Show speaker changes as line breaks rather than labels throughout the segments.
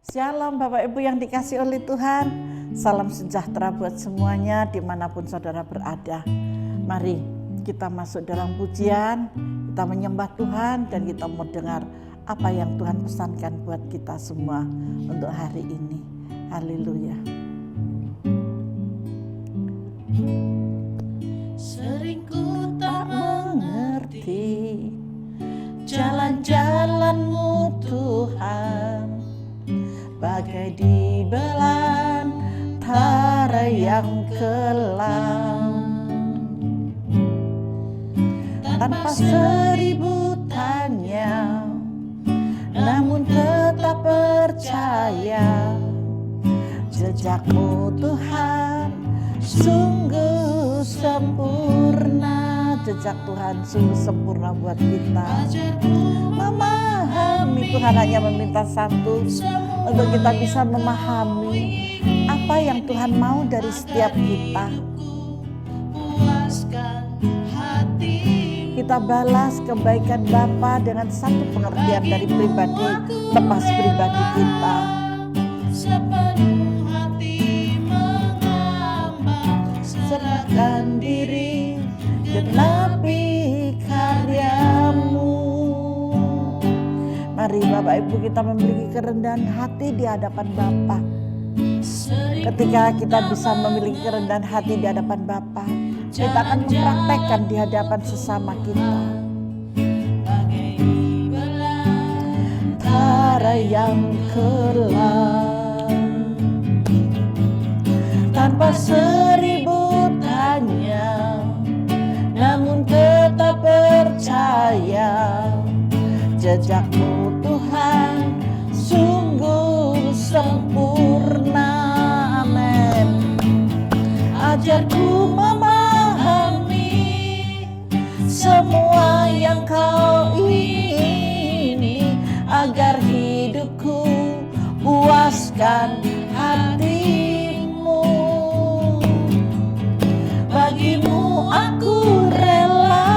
Shalom Bapak Ibu yang dikasih oleh Tuhan. Salam sejahtera buat semuanya dimanapun saudara berada. Mari kita masuk dalam pujian, kita menyembah Tuhan dan kita mau dengar apa yang Tuhan pesankan buat kita semua untuk hari ini. Haleluya. Sering ku tak mengerti jalan-jalan-Mu Tuhan, bagai di belantara yang kelam, tanpa seribu tanya, namun tetap percaya. Jejak-Mu Tuhan sungguh sempurna. Jejak Tuhan sungguh sempurna buat kita. Memahami, Tuhan hanya meminta satu, untuk kita bisa memahami apa yang Tuhan mau dari setiap kita. Kita balas kebaikan Bapa dengan satu pengertian dari pribadi, lepas pribadi kita. Sepenuh hati mengambang, serahkan diri, genapi karya-Mu. Mari Bapak Ibu kita memiliki kerendahan hati di hadapan Bapa. Ketika kita bisa memiliki kerendahan hati di hadapan Bapa, kita akan mempraktekkan di hadapan sesama kita. Belantara yang kelam, tanpa seribu tanya, namun tetap percaya. Jejak-Mu Tuhan sungguh sempurna. Amin. Ajarku memahami semua yang Kau ingini, agar hidupku puaskan hati-Mu. Bagimu aku rela,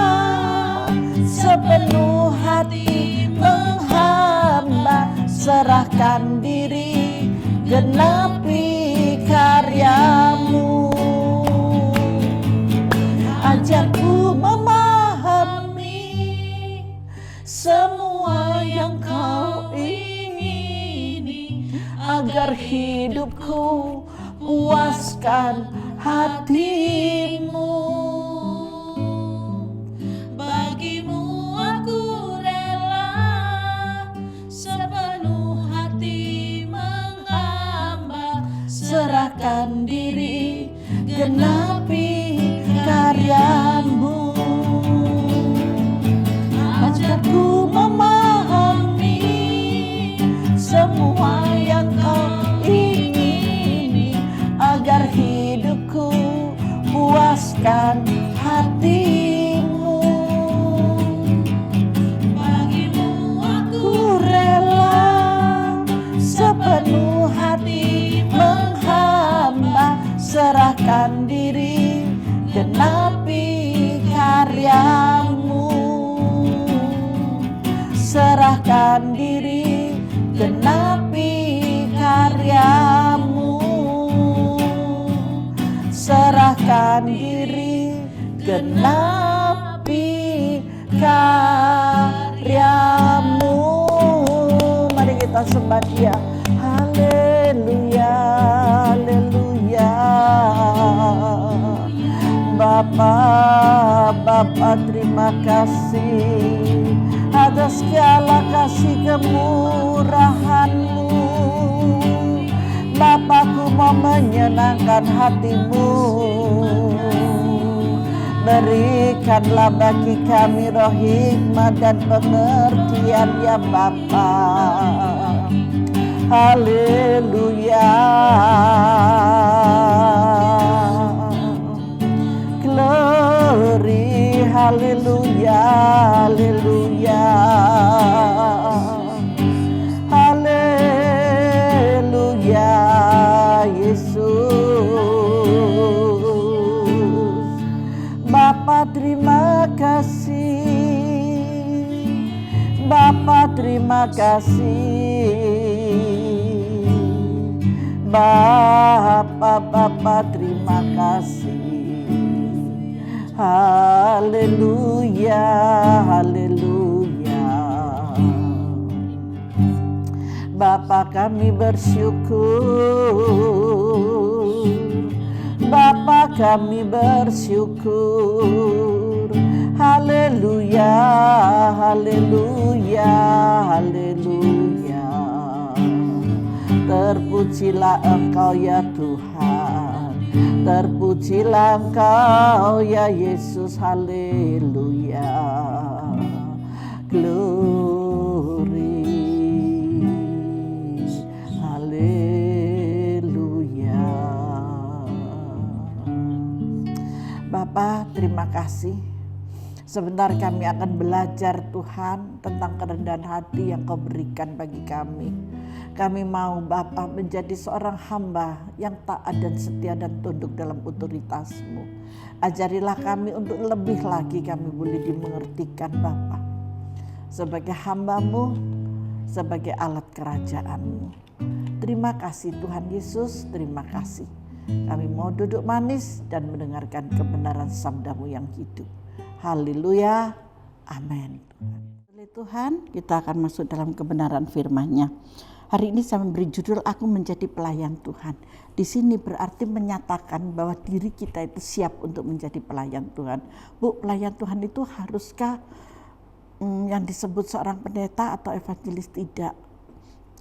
sepenuh hati menghamba, serahkan diri, genapi karya-Mu. Ajarku memahami semua yang Kau ingini, agar hidupku puaskan hati-Mu. Bagimu aku rela, sepenuh hati menghamba, serahkan diri, genapi karya-Mu. Ajarku memahami semua yang Kau ingini, agar hidupku puaskan hati-Mu. Bagimu aku rela, sepenuh hati menghamba, serahkan diri, genapi karya-Mu. Serahkan diri, genapi karya-Mu. Serahkan diri, genapi karya-Mu. Mari kita sembah Dia. Haleluya, haleluya. Bapa terima kasih atas segala kasih kemurahan-Mu. Bapakku mau menyenangkan hati-Mu. Berikanlah bagi kami roh hikmat dan pengertian ya Bapa. Haleluya. Glory, haleluya, haleluya. Haleluya, Yesus. Bapa terima kasih, Bapa terima kasih. Bapa terima kasih. Haleluya, haleluya. Bapa kami bersyukur, Bapa kami bersyukur. Haleluya, haleluya, haleluya. Terpujilah Engkau ya Tuhan, terpujilah Engkau ya Yesus. Haleluya, glory, haleluya. Bapa terima kasih. Sebentar kami akan belajar Tuhan tentang kerendahan hati yang Kau berikan bagi kami. Kami mau Bapa menjadi seorang hamba yang taat dan setia dan tunduk dalam otoritas-Mu. Ajarilah kami untuk lebih lagi kami boleh dimengertikan Bapa. Sebagai hamba-Mu, sebagai alat kerajaan-Mu. Terima kasih Tuhan Yesus, terima kasih. Kami mau duduk manis dan mendengarkan kebenaran sabda-Mu yang hidup. Haleluya, amin. Oleh Tuhan, kita akan masuk dalam kebenaran firman-Nya. Hari ini saya memberi judul Aku Menjadi Pelayan Tuhan. Di sini berarti menyatakan bahwa diri kita itu siap untuk menjadi pelayan Tuhan. Bu, pelayan Tuhan itu haruskah yang disebut seorang pendeta atau evangelis? Tidak.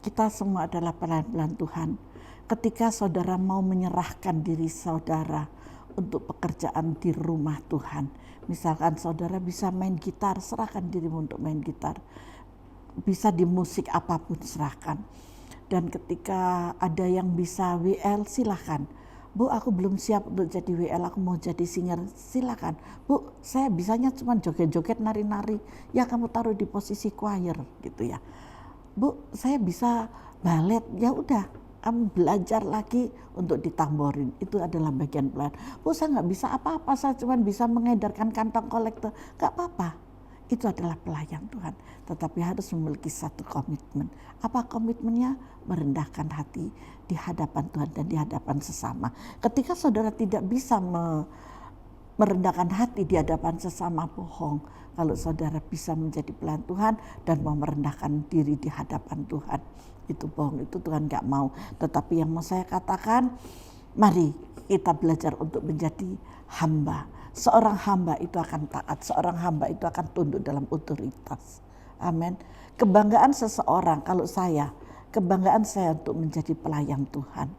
Kita semua adalah pelayan-pelayan Tuhan. Ketika saudara mau menyerahkan diri saudara untuk pekerjaan di rumah Tuhan. Misalkan saudara bisa main gitar, serahkan dirimu untuk main gitar. Bisa di musik apapun, serahkan. Dan ketika ada yang bisa WL, silakan. Bu, aku belum siap untuk jadi WL, aku mau jadi singer, silakan. Bu, saya bisanya cuma joget-joget, nari-nari. Ya kamu taruh di posisi choir gitu ya. Bu, saya bisa balet, ya udah. Kamu belajar lagi untuk ditamborin. Itu adalah bagian pelayan. Bu, saya nggak bisa apa-apa, saya cuma bisa mengedarkan kantong kolektor. Gak apa-apa. Itu adalah pelayan Tuhan. Tetapi harus memiliki satu komitmen. Apa komitmennya? Merendahkan hati di hadapan Tuhan dan di hadapan sesama. Ketika saudara tidak bisa merendahkan hati di hadapan sesama, bohong. Kalau saudara bisa menjadi pelayan Tuhan dan mau merendahkan diri di hadapan Tuhan. Itu bohong, itu Tuhan gak mau. Tetapi yang mau saya katakan, mari kita belajar untuk menjadi hamba. Seorang hamba itu akan taat, seorang hamba itu akan tunduk dalam otoritas. Amin. Kebanggaan seseorang, kalau saya, kebanggaan saya untuk menjadi pelayan Tuhan.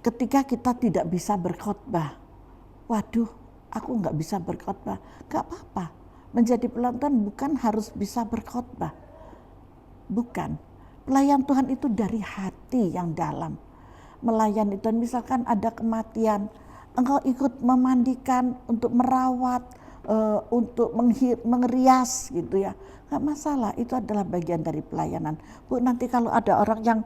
Ketika kita tidak bisa berkhotbah, waduh, aku gak bisa berkhotbah, gak apa-apa. Menjadi pelayan Tuhan bukan harus bisa berkhotbah. Bukan, pelayan Tuhan itu dari hati yang dalam. Melayani Tuhan, misalkan ada kematian, engkau ikut memandikan, untuk merawat, untuk mengerias gitu ya. Gak masalah, itu adalah bagian dari pelayanan. Bu, nanti kalau ada orang yang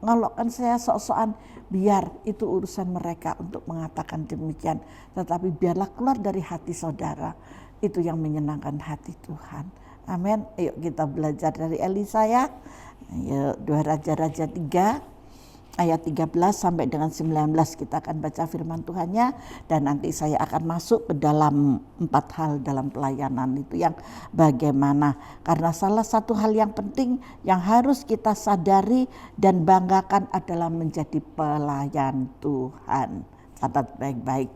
ngelokkan saya sok-sokan, biar itu urusan mereka untuk mengatakan demikian. Tetapi biarlah keluar dari hati saudara, itu yang menyenangkan hati Tuhan. Amin. Yuk kita belajar dari Elisa ya. Yuk, 2 Raja-Raja 3 ayat 13 sampai dengan 19 kita akan baca firman Tuhannya. Dan nanti saya akan masuk ke dalam 4 hal dalam pelayanan itu yang bagaimana. Karena salah satu hal yang penting yang harus kita sadari dan banggakan adalah menjadi pelayan Tuhan. Catat baik-baik.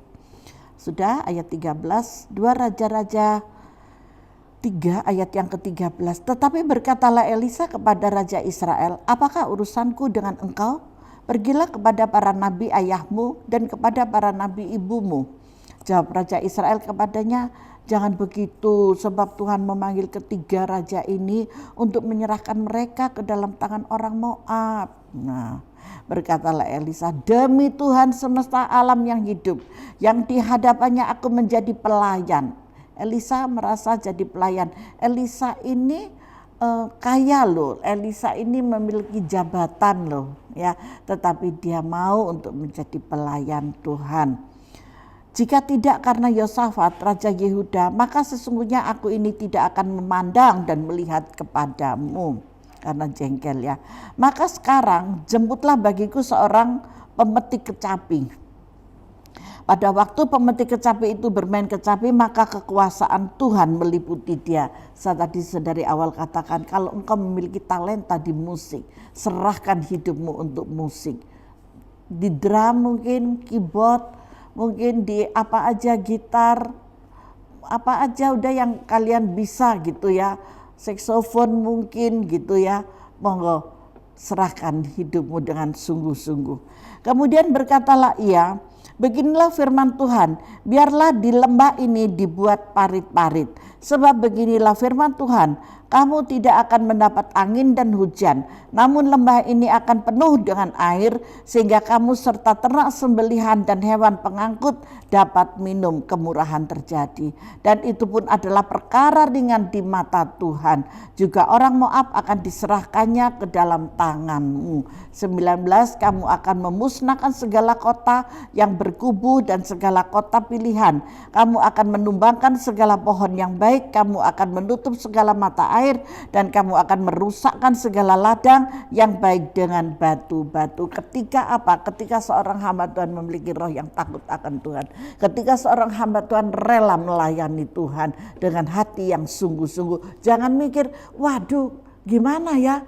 Sudah ayat 13, 2 Raja-Raja 3 ayat yang ke-13. Tetapi berkatalah Elisa kepada Raja Israel, apakah urusanku dengan engkau? Pergilah kepada para nabi ayahmu dan kepada para nabi ibumu. Jawab Raja Israel kepadanya, jangan begitu, sebab Tuhan memanggil ketiga raja ini untuk menyerahkan mereka ke dalam tangan orang Moab. Nah, berkatalah Elisa, demi Tuhan semesta alam yang hidup, yang di hadapannya aku menjadi pelayan. Elisa merasa jadi pelayan. Elisa ini kaya loh. Elisa ini memiliki jabatan loh, ya. Tetapi dia mau untuk menjadi pelayan Tuhan. Jika tidak karena Yosafat, Raja Yehuda, maka sesungguhnya aku ini tidak akan memandang dan melihat kepadamu. karena jengkel ya. Maka sekarang jemputlah bagiku seorang pemetik kecapi. Pada waktu pemetik kecapi itu bermain kecapi, maka kekuasaan Tuhan meliputi dia. Saya tadi dari awal katakan, kalau engkau memiliki talenta di musik, serahkan hidupmu untuk musik. Di drum mungkin, keyboard, mungkin di apa aja, gitar, apa aja udah yang kalian bisa gitu ya. Saksofon mungkin gitu ya. Monggo serahkan hidupmu dengan sungguh-sungguh. Kemudian berkatalah ia, beginilah firman Tuhan, biarlah di lembah ini dibuat parit-parit. Sebab beginilah firman Tuhan, kamu tidak akan mendapat angin dan hujan, namun lembah ini akan penuh dengan air, sehingga kamu serta ternak sembelihan dan hewan pengangkut dapat minum. Kemurahan terjadi, dan itu pun adalah perkara ringan di mata Tuhan. Juga orang Moab akan diserahkannya ke dalam tanganmu. 19, kamu akan memusnahkan segala kota yang berkubu dan segala kota pilihan. Kamu akan menumbangkan segala pohon yang baik, kamu akan menutup segala mata air, dan kamu akan merusakkan segala ladang yang baik dengan batu-batu. Ketika apa? Ketika seorang hamba Tuhan memiliki roh yang takut akan Tuhan. Ketika seorang hamba Tuhan rela melayani Tuhan dengan hati yang sungguh-sungguh. Jangan mikir, waduh gimana ya,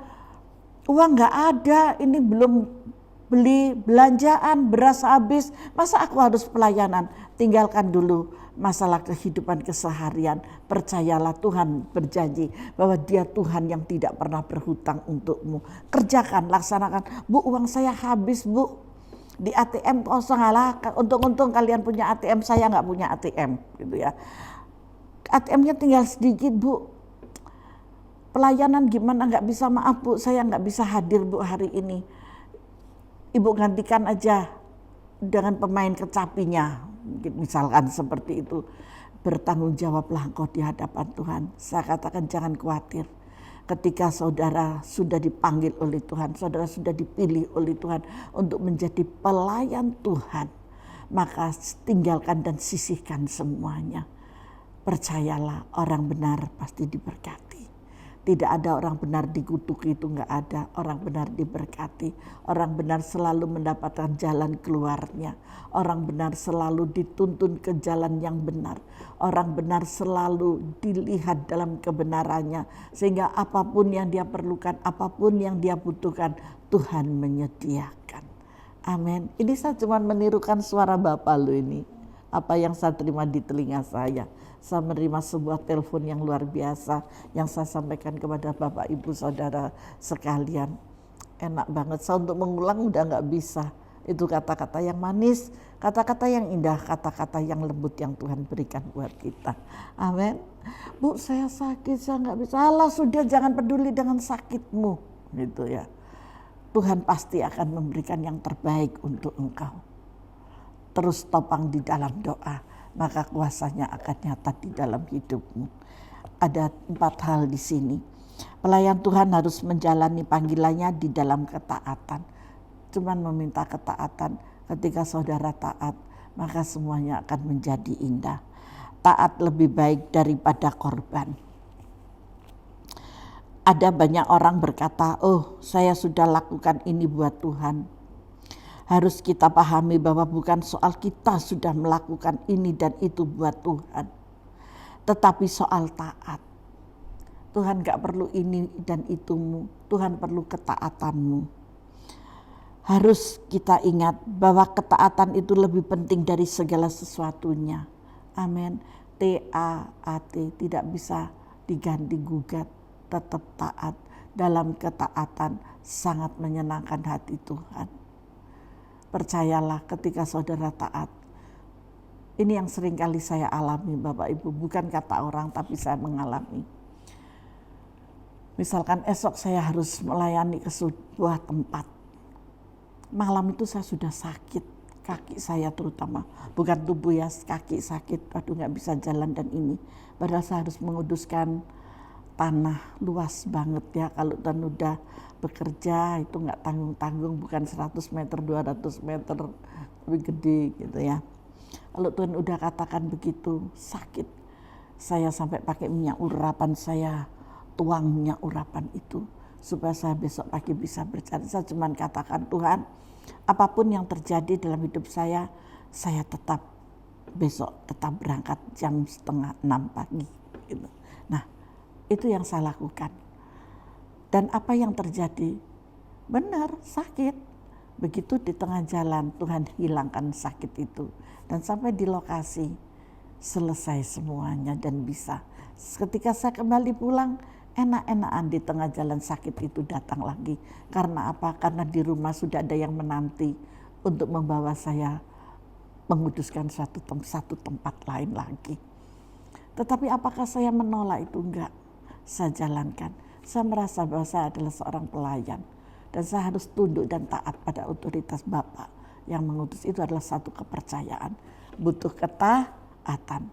uang gak ada, ini belum beli belanjaan, beras habis, masa aku harus pelayanan? Tinggalkan dulu masalah kehidupan keseharian. Percayalah Tuhan berjanji bahwa dia Tuhan yang tidak pernah berhutang untukmu. Kerjakan, laksanakan. Bu, uang saya habis bu, di ATM kosong. Alah, untung-untung kalian punya ATM, saya nggak punya ATM gitu ya. ATM-nya tinggal sedikit bu, pelayanan gimana, nggak bisa, maaf bu, saya nggak bisa hadir bu hari ini. Ibu gantikan aja dengan pemain kecapinya, misalkan seperti itu. Bertanggung jawablah engkau di hadapan Tuhan. Saya katakan jangan khawatir. Ketika saudara sudah dipanggil oleh Tuhan, saudara sudah dipilih oleh Tuhan untuk menjadi pelayan Tuhan, maka tinggalkan dan sisihkan semuanya. Percayalah, orang benar pasti diberkati. Tidak ada orang benar dikutuki, itu enggak ada. Orang benar diberkati. Orang benar selalu mendapatkan jalan keluarnya. Orang benar selalu dituntun ke jalan yang benar. Orang benar selalu dilihat dalam kebenarannya. Sehingga apapun yang dia perlukan, apapun yang dia butuhkan, Tuhan menyediakan. Amin. Ini saya cuma menirukan suara Bapak lo ini. Apa yang saya terima di telinga saya. Saya menerima sebuah telepon yang luar biasa yang saya sampaikan kepada Bapak Ibu Saudara sekalian. Enak banget, saya untuk mengulang udah gak bisa. Itu kata-kata yang manis, kata-kata yang indah, kata-kata yang lembut yang Tuhan berikan buat kita. Amin. Bu, saya sakit, saya gak bisa. Alah sudah, jangan peduli dengan sakitmu gitu ya. Tuhan pasti akan memberikan yang terbaik untuk engkau. Terus topang di dalam doa, maka kuasanya akan nyata di dalam hidupmu. Ada 4 hal di sini. Pelayan Tuhan harus menjalani panggilannya di dalam ketaatan. Cuman meminta ketaatan. Ketika saudara taat, maka semuanya akan menjadi indah. Taat lebih baik daripada korban. Ada banyak orang berkata, oh saya sudah lakukan ini buat Tuhan. Harus kita pahami bahwa bukan soal kita sudah melakukan ini dan itu buat Tuhan. Tetapi soal taat. Tuhan gak perlu ini dan itumu. Tuhan perlu ketaatanmu. Harus kita ingat bahwa ketaatan itu lebih penting dari segala sesuatunya. Amin. T-A-A-T, tidak bisa diganti gugat. Tetap taat. Dalam ketaatan sangat menyenangkan hati Tuhan. Percayalah ketika saudara taat. Ini yang sering kali saya alami Bapak Ibu. Bukan kata orang tapi saya mengalami. Misalkan esok saya harus melayani ke sebuah tempat. Malam itu saya sudah sakit. Kaki saya terutama. Bukan tubuh ya, kaki sakit. Aduh gak bisa jalan dan ini. Padahal saya harus menguduskan tanah luas banget ya. Kalau Tuhan udah bekerja itu nggak tanggung-tanggung, bukan 100 meter, 200 meter, lebih gede gitu ya. Kalau Tuhan udah katakan begitu, sakit. Saya sampai pakai minyak urapan, saya tuang minyak urapan itu. supaya saya besok pagi bisa berjalan. Saya cuma katakan, Tuhan, apapun yang terjadi dalam hidup saya tetap besok tetap berangkat jam 5:30 pagi. Gitu. Nah, itu yang saya lakukan. Dan apa yang terjadi? Benar, sakit. Begitu di tengah jalan Tuhan hilangkan sakit itu. Dan sampai di lokasi selesai semuanya dan bisa. Ketika saya kembali pulang, enak-enakan di tengah jalan sakit itu datang lagi. Karena apa? Karena di rumah sudah ada yang menanti untuk membawa saya menguduskan satu tempat lain lagi. Tetapi apakah saya menolak itu? Enggak. Saya jalankan. Saya merasa bahwa saya adalah seorang pelayan. Dan saya harus tunduk dan taat pada otoritas Bapa yang mengutus. Itu adalah satu kepercayaan. Butuh ketaatan.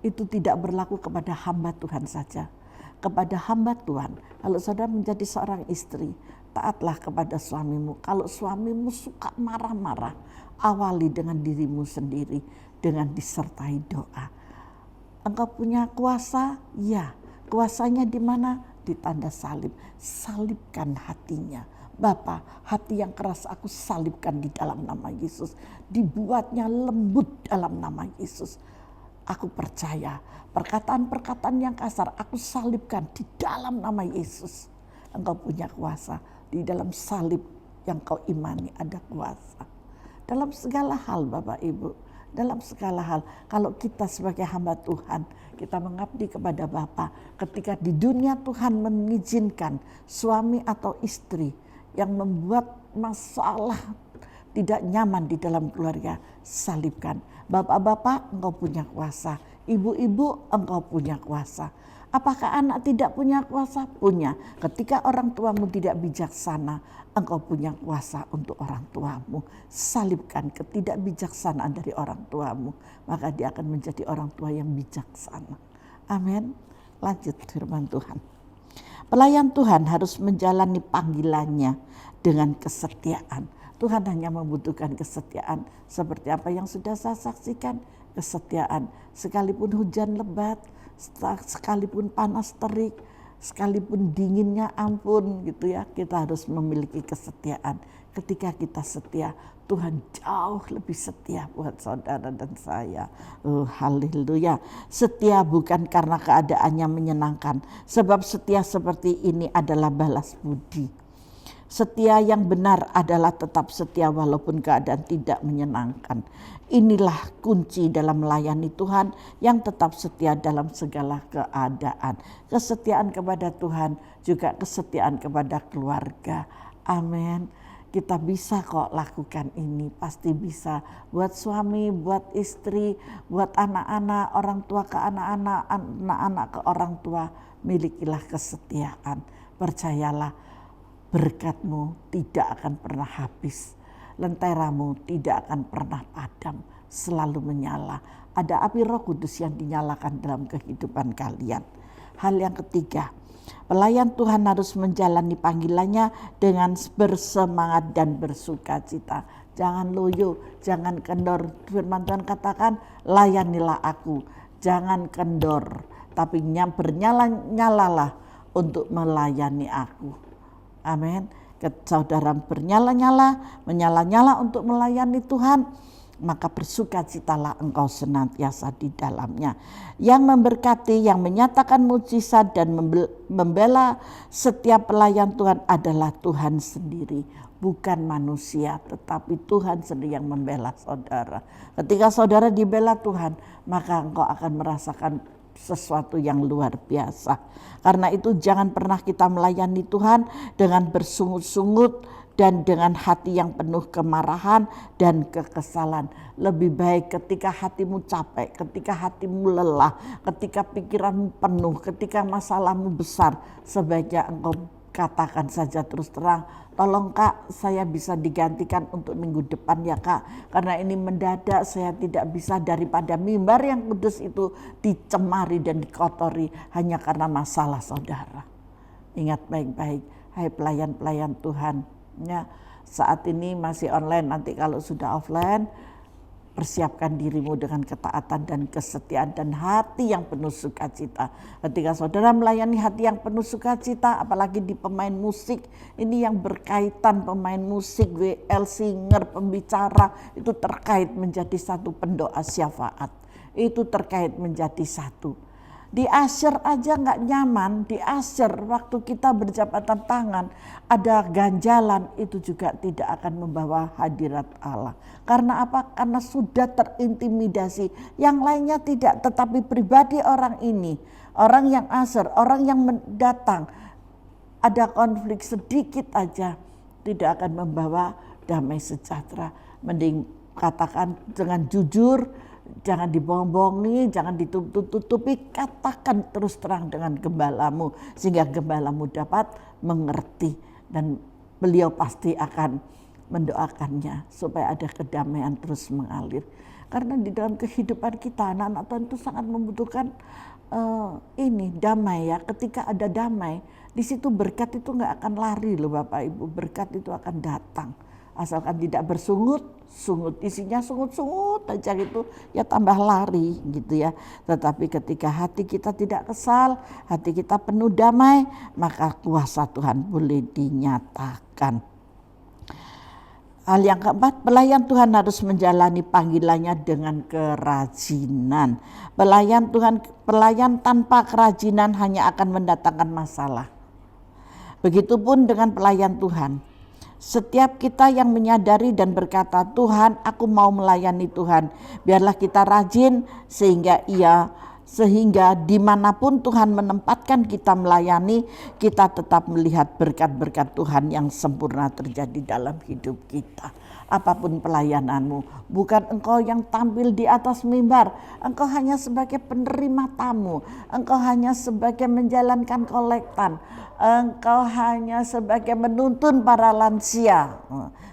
Itu tidak berlaku kepada hamba Tuhan saja. Kepada hamba Tuhan, kalau saudara menjadi seorang istri, taatlah kepada suamimu. Kalau suamimu suka marah-marah, awali dengan dirimu sendiri, dengan disertai doa. Engkau punya kuasa? Ya. Kuasanya di mana? Di tanda salib. Salibkan hatinya. Bapa, hati yang keras aku salibkan di dalam nama Yesus. Dibuatnya lembut dalam nama Yesus. Aku percaya perkataan-perkataan yang kasar aku salibkan di dalam nama Yesus. Engkau punya kuasa. Di dalam salib yang kau imani ada kuasa. Dalam segala hal Bapak Ibu. Dalam segala hal, kalau kita sebagai hamba Tuhan, kita mengabdi kepada Bapa. Ketika di dunia Tuhan mengizinkan suami atau istri yang membuat masalah tidak nyaman di dalam keluarga, salibkan. Bapak-bapak, engkau punya kuasa. Ibu-ibu, engkau punya kuasa. Apakah anak tidak punya kuasa? Punya. Ketika orang tuamu tidak bijaksana, engkau punya kuasa untuk orang tuamu. Salibkan ketidakbijaksanaan dari orang tuamu. Maka dia akan menjadi orang tua yang bijaksana. Amin. Lanjut firman Tuhan. Pelayan Tuhan harus menjalani panggilannya dengan kesetiaan. Tuhan hanya membutuhkan kesetiaan. Seperti apa yang sudah saya saksikan. Kesetiaan. Sekalipun hujan lebat, sekalipun panas terik, sekalipun dinginnya ampun gitu ya, kita harus memiliki kesetiaan. Ketika kita setia, Tuhan jauh lebih setia buat saudara dan saya. Haleluya. Setia bukan karena keadaannya menyenangkan, sebab setia seperti ini adalah balas budi. Setia yang benar adalah tetap setia walaupun keadaan tidak menyenangkan. Inilah kunci dalam melayani Tuhan yang tetap setia dalam segala keadaan. Kesetiaan kepada Tuhan juga kesetiaan kepada keluarga. Amin. Kita bisa kok lakukan ini, pasti bisa. Buat suami, buat istri, buat anak-anak, orang tua ke anak-anak, anak-anak ke orang tua. Milikilah kesetiaan. Percayalah, berkat-Mu tidak akan pernah habis. Lenteramu tidak akan pernah padam, selalu menyala. Ada api Roh Kudus yang dinyalakan dalam kehidupan kalian. Hal yang ketiga, pelayan Tuhan harus menjalani panggilannya dengan bersemangat dan bersukacita. Jangan loyo, jangan kendor. Firman Tuhan katakan, layanilah aku. Jangan kendor, tapi bernyala-nyalalah untuk melayani aku. Amin. Saudara menyala-nyala untuk melayani Tuhan, maka bersukacitalah engkau senantiasa di dalamnya. Yang memberkati, yang menyatakan mujizat dan membela setiap pelayan Tuhan adalah Tuhan sendiri. Bukan manusia, tetapi Tuhan sendiri yang membela saudara. Ketika saudara dibela Tuhan, maka engkau akan merasakan sesuatu yang luar biasa. Karena itu jangan pernah kita melayani Tuhan dengan bersungut-sungut dan dengan hati yang penuh kemarahan dan kekesalan. Lebih baik ketika hatimu capek, ketika hatimu lelah, ketika pikiranmu penuh, ketika masalahmu besar, sebaiknya engkau katakan saja terus terang, tolong Kak, saya bisa digantikan untuk minggu depan ya Kak, karena ini mendadak saya tidak bisa, daripada mimbar yang kudus itu dicemari dan dikotori hanya karena masalah saudara. Ingat baik-baik, hai pelayan-pelayan Tuhan ya, saat ini masih online, nanti kalau sudah offline Persiapkan dirimu dengan ketaatan dan kesetiaan dan hati yang penuh sukacita. Ketika saudara melayani hati yang penuh sukacita, apalagi di pemain musik, ini yang berkaitan pemain musik, WL, singer, pembicara, itu terkait menjadi satu pendoa syafaat. Itu terkait menjadi satu. Di asyir aja nggak nyaman, di asyir waktu kita berjabatan tangan ada ganjalan, itu juga tidak akan membawa hadirat Allah. Karena apa? Karena sudah terintimidasi. Yang lainnya tidak, tetapi pribadi orang ini, orang yang asyir, orang yang datang, ada konflik sedikit aja, tidak akan membawa damai sejahtera. Mending katakan dengan jujur, jangan dibohong-bohongi, jangan ditutup-tutupi, katakan terus terang dengan gembalamu sehingga gembalamu dapat mengerti dan beliau pasti akan mendoakannya supaya ada kedamaian terus mengalir. Karena di dalam kehidupan kita anak-anak Tuhan itu sangat membutuhkan ini damai ya. Ketika ada damai, di situ berkat itu nggak akan lari loh Bapak Ibu, berkat itu akan datang. Asalkan tidak bersungut, isinya sungut-sungut aja gitu, ya tambah lari gitu ya. Tetapi ketika hati kita tidak kesal, hati kita penuh damai, maka kuasa Tuhan boleh dinyatakan. Hal yang keempat, pelayan Tuhan harus menjalani panggilannya dengan kerajinan. Pelayan tanpa kerajinan hanya akan mendatangkan masalah. Begitupun dengan pelayan Tuhan. Setiap kita yang menyadari dan berkata, Tuhan, aku mau melayani Tuhan. Biarlah kita rajin sehingga dimanapun Tuhan menempatkan kita melayani, kita tetap melihat berkat-berkat Tuhan yang sempurna terjadi dalam hidup kita. Apapun pelayananmu, bukan engkau yang tampil di atas mimbar, engkau hanya sebagai penerima tamu, engkau hanya sebagai menjalankan kolektan, engkau hanya sebagai menuntun para lansia,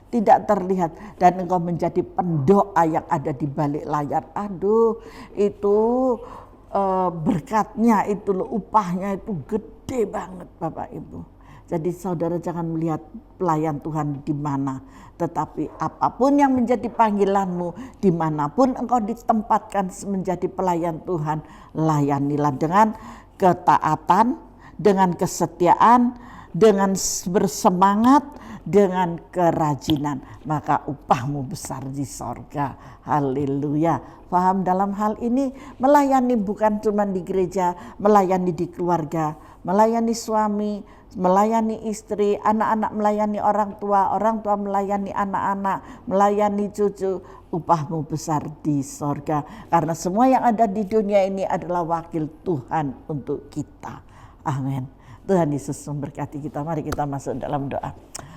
tidak terlihat, dan engkau menjadi pendoa yang ada di balik layar. Aduh, itu berkatnya itu loh, upahnya itu gede banget Bapak Ibu. Jadi saudara jangan melihat pelayan Tuhan di mana, tetapi apapun yang menjadi panggilanmu, dimanapun engkau ditempatkan menjadi pelayan Tuhan, layanilah dengan ketaatan, dengan kesetiaan, dengan bersemangat, dengan kerajinan, maka upahmu besar di sorga. Haleluya. Paham dalam hal ini, melayani bukan cuma di gereja, melayani di keluarga, melayani suami, melayani istri, anak-anak melayani orang tua melayani anak-anak, melayani cucu, upahmu besar di sorga. Karena semua yang ada di dunia ini adalah wakil Tuhan untuk kita. Amin. Tuhan Yesus memberkati kita. Mari kita masuk dalam doa.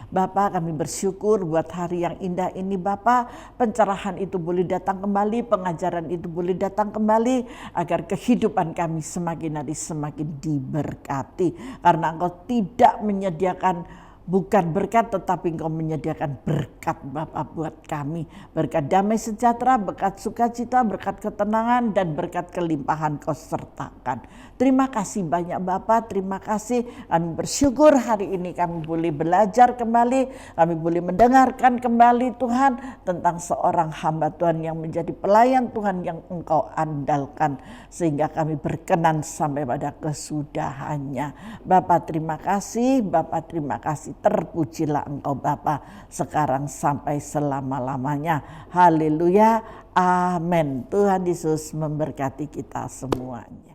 Bapa, kami bersyukur buat hari yang indah ini Bapa. Pencerahan itu boleh datang kembali, pengajaran itu boleh datang kembali, agar kehidupan kami semakin hari semakin diberkati. Karena Engkau tidak menyediakan bukan berkat, tetapi Engkau menyediakan berkat Bapa buat kami. Berkat damai sejahtera, berkat sukacita, berkat ketenangan, dan berkat kelimpahan Kau sertakan. Terima kasih banyak Bapa, terima kasih. Kami bersyukur hari ini kami boleh belajar kembali, kami boleh mendengarkan kembali Tuhan tentang seorang hamba Tuhan yang menjadi pelayan Tuhan yang Engkau andalkan. Sehingga kami berkenan sampai pada kesudahannya. Bapa terima kasih, Bapa terima kasih. Terpujilah Engkau Bapa sekarang sampai selama-lamanya. Haleluya. Amin. Tuhan Yesus memberkati kita semuanya.